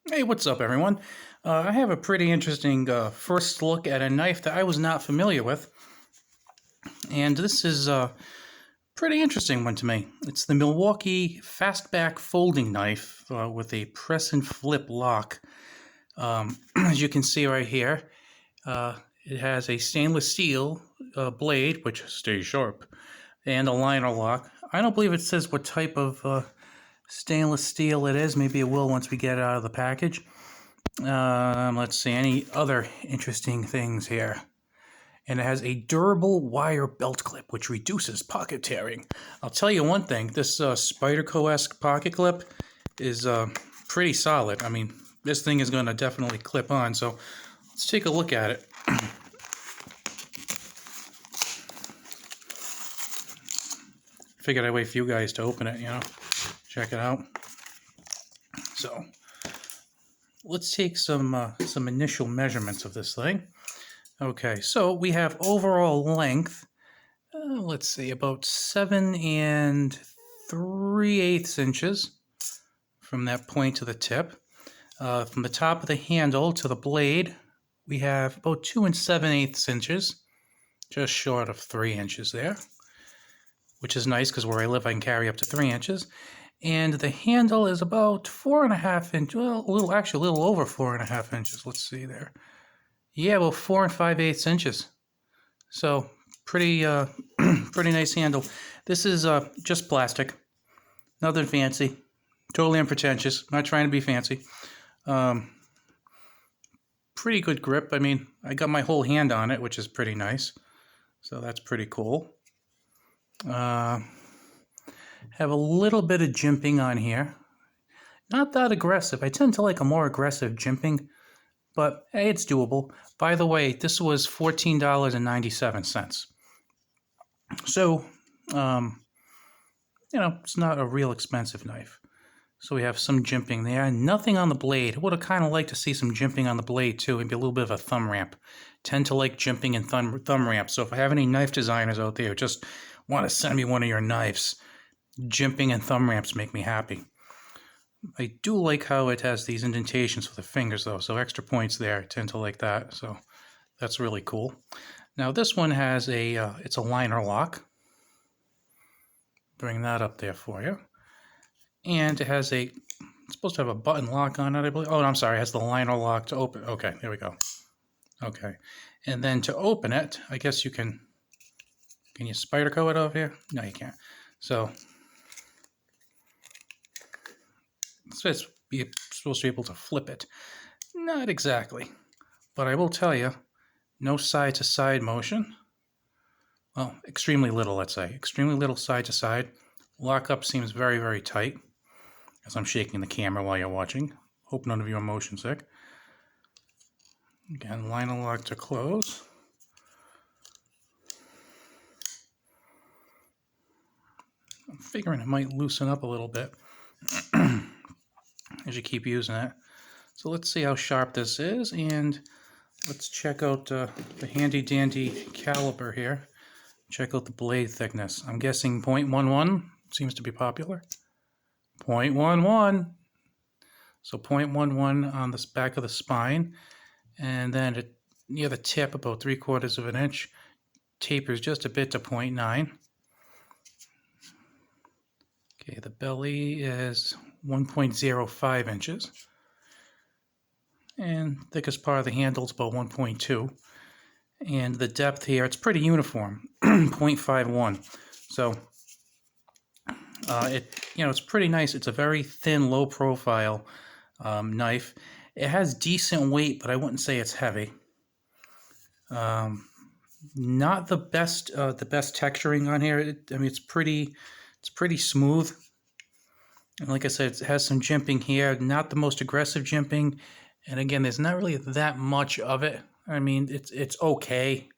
Hey, what's up, everyone? I have a pretty interesting first look at a knife that I was not familiar with, and this is a pretty interesting one to me. It's the Milwaukee Fastback folding knife with a press and flip lock. As you can see right here, it has a stainless steel blade, which stays sharp, and a liner lock. I don't believe it says what type of stainless steel it is. Maybe it will once we get it out of the package. Let's see, any other interesting things here. And it has a durable wire belt clip, which reduces pocket tearing. I'll tell you one thing, this Spyderco-esque pocket clip is pretty solid. I mean, this thing is going to definitely clip on, so let's take a look at it. Figured I'd wait for you guys to open it, check it out. So let's take some initial measurements of this thing. Okay, so we have overall length, let's see, about 7 3/8 inches from that point to the tip. From the top of the handle to the blade, we have about 2 7/8 inches, just short of 3 inches there, which is nice because where I live I can carry up to 3 inches. And the handle is about 4.5 inches, well, a little over 4.5 inches. Let's see there. Yeah, well, 4 5/8 inches. So pretty pretty nice handle. This is just plastic, nothing fancy, totally unpretentious. Not trying to be fancy. Pretty good grip. I mean, I got my whole hand on it, which is pretty nice. So that's pretty cool. Have a little bit of jimping on here. Not that aggressive. I tend to like a more aggressive jimping, but hey, it's doable. By the way, this was $14.97. So, it's not a real expensive knife. So we have some jimping there. Nothing on the blade. I would have kind of liked to see some jimping on the blade too. Maybe a little bit of a thumb ramp. Tend to like jimping and thumb ramps. So if I have any knife designers out there who just want to send me one of your knives, jimping and thumb ramps make me happy. I do like how it has these indentations for the fingers though, so extra points there. I tend to like that, so that's really cool. Now this one has it's a liner lock. Bring that up there for you. And it has it's supposed to have a button lock on it, I believe. Oh, I'm sorry, it has the liner lock to open. Okay, there we go. Okay, and then to open it, I guess you can you Spyderco it over here? No, you can't. So it's supposed to be able to flip it. Not exactly, but I will tell you, no side-to-side motion. Well, extremely little, let's say. Extremely little side-to-side. Lockup seems very, very tight, as I'm shaking the camera while you're watching. Hope none of you are motion sick. Again, liner lock to close. I'm figuring it might loosen up a little bit as you keep using it. So let's see how sharp this is, and let's check out the handy dandy caliber here. Check out the blade thickness. I'm guessing 0.11 seems to be popular. 0.11. So 0.11 on the back of the spine, and then near the tip, about 3/4 of an inch, tapers just a bit to 0.9. Okay, the belly is 1.05 inches. And thickest part of the handle is about 1.2. And the depth here, it's pretty uniform, 0.51. So, it's pretty nice. It's a very thin, low profile knife. It has decent weight, but I wouldn't say it's heavy. Not the best texturing on here. It's pretty smooth. And like I said, it has some jimping here. Not the most aggressive jimping. And again, there's not really that much of it. I mean, it's okay.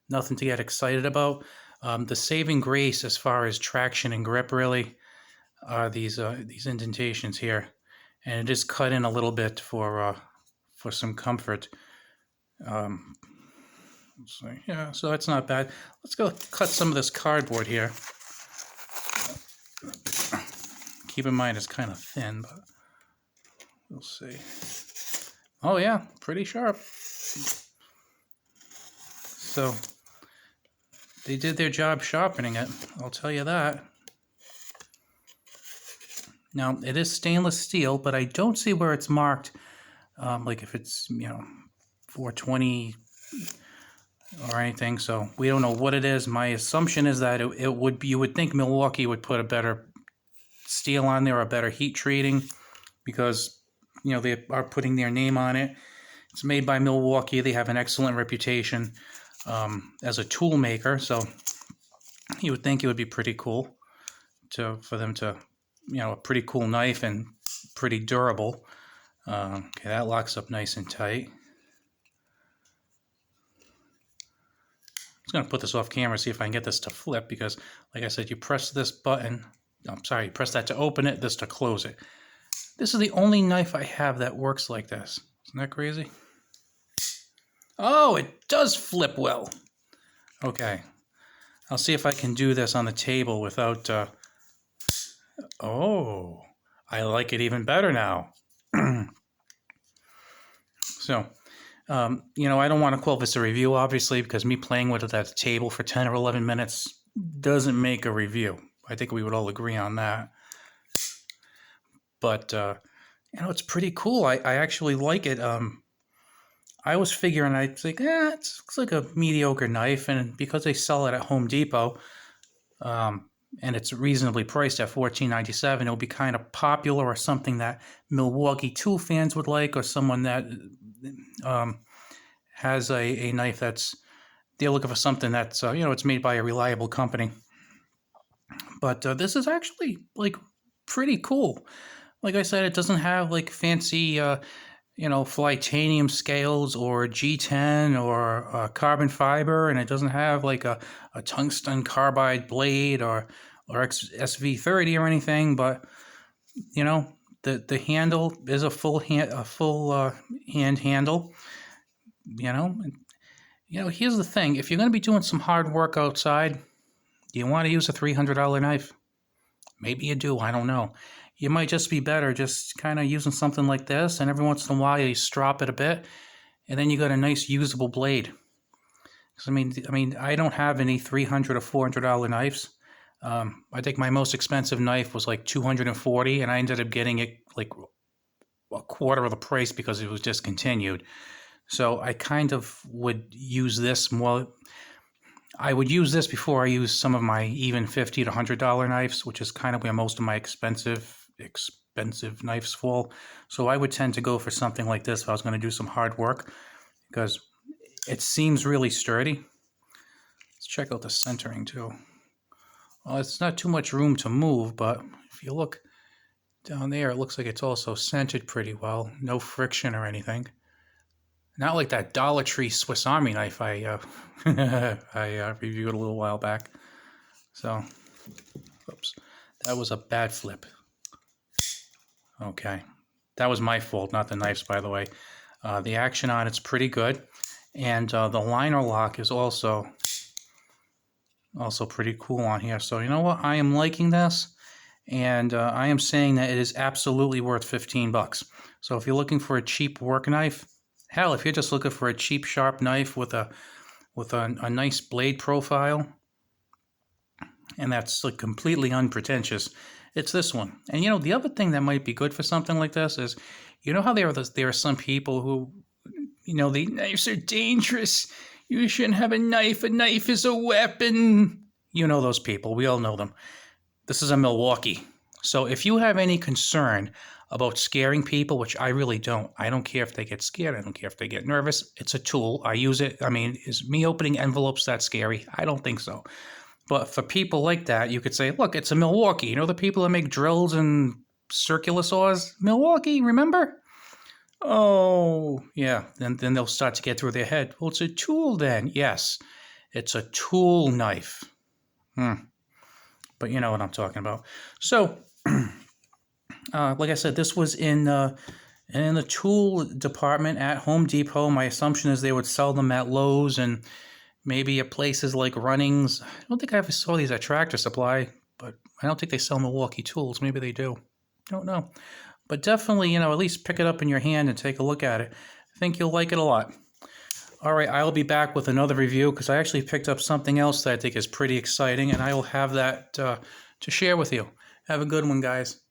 Nothing to get excited about. The saving grace as far as traction and grip really are these indentations here. And it is cut in a little bit for some comfort. Yeah, so that's not bad. Let's go cut some of this cardboard here. Keep in mind it's kind of thin, but we'll see. Oh yeah, pretty sharp. So they did their job sharpening it, I'll tell you that. Now, it is stainless steel, but I don't see where it's marked, like if it's, 420 or anything, so we don't know what it is. My assumption is that it would be, you would think Milwaukee would put a better steel on there, a better heat treating, because, they are putting their name on it. It's made by Milwaukee. They have an excellent reputation as a tool maker, so you would think it would be pretty cool for them to, a pretty cool knife and pretty durable. Okay, that locks up nice and tight. I'm just going to put this off camera, see if I can get this to flip, because, like I said, you press this button, you press that to open it, this to close it. This is the only knife I have that works like this. Isn't that crazy? Oh, it does flip well. Okay. I'll see if I can do this on the table without... Oh, I like it even better now. So, I don't want to call this a review, obviously, because me playing with it at the table for 10 or 11 minutes doesn't make a review. I think we would all agree on that. But, it's pretty cool. I actually like it. I was figuring, I'd think, it looks like a mediocre knife, and because they sell it at Home Depot, and it's reasonably priced at $14.97, it'll be kind of popular, or something that Milwaukee tool fans would like, or someone that has a knife they're looking for something that's, it's made by a reliable company. But this is actually, like, pretty cool. Like I said, it doesn't have, like, fancy, Flytanium scales or G10 or carbon fiber, and it doesn't have, like, a tungsten carbide blade or SV30 or anything, but, the handle is a full hand handle, here's the thing. If you're going to be doing some hard work outside, do you want to use a $300 knife? Maybe you do, I don't know. You might just be better just kind of using something like this, and every once in a while you strop it a bit, and then you got a nice usable blade. I mean, I don't have any $300 or $400 knives. I think my most expensive knife was like $240, and I ended up getting it like a quarter of the price because it was discontinued. So I kind of would use this more. I would use this before I use some of my even $50 to $100 knives, which is kind of where most of my expensive knives fall. So I would tend to go for something like this if I was going to do some hard work, because it seems really sturdy. Let's check out the centering too. Well, it's not too much room to move, but if you look down there, it looks like it's also centered pretty well. No friction or anything. Not like that Dollar Tree Swiss Army knife I reviewed a little while back. So, oops, that was a bad flip. Okay, that was my fault, not the knife's, by the way. The action on it's pretty good, and the liner lock is also pretty cool on here. So you know what? I am liking this, and I am saying that it is absolutely worth $15. So if you're looking for a cheap work knife, hell, if you're just looking for a cheap, sharp knife with a nice blade profile, and that's like completely unpretentious, it's this one. And the other thing that might be good for something like this is, how there are some people who, the knives are dangerous. You shouldn't have a knife. A knife is a weapon. Those people. We all know them. This is a Milwaukee. So if you have any concern about scaring people, which I really don't. I don't care if they get scared. I don't care if they get nervous. It's a tool. I use it. I mean, is me opening envelopes that scary? I don't think so. But for people like that, you could say, look, it's a Milwaukee. The people that make drills and circular saws? Milwaukee, remember? Oh, yeah. Then they'll start to get through their head. Well, it's a tool then. Yes, it's a tool knife. But you know what I'm talking about. So, like I said, this was in the tool department at Home Depot. My assumption is they would sell them at Lowe's and maybe at places like Runnings. I don't think I ever saw these at Tractor Supply, but I don't think they sell Milwaukee tools. Maybe they do. Don't know. But definitely, at least pick it up in your hand and take a look at it. think you'll like it a lot. All right, I'll be back with another review because I actually picked up something else that I think is pretty exciting, and I will have that to share with you. Have a good one, guys.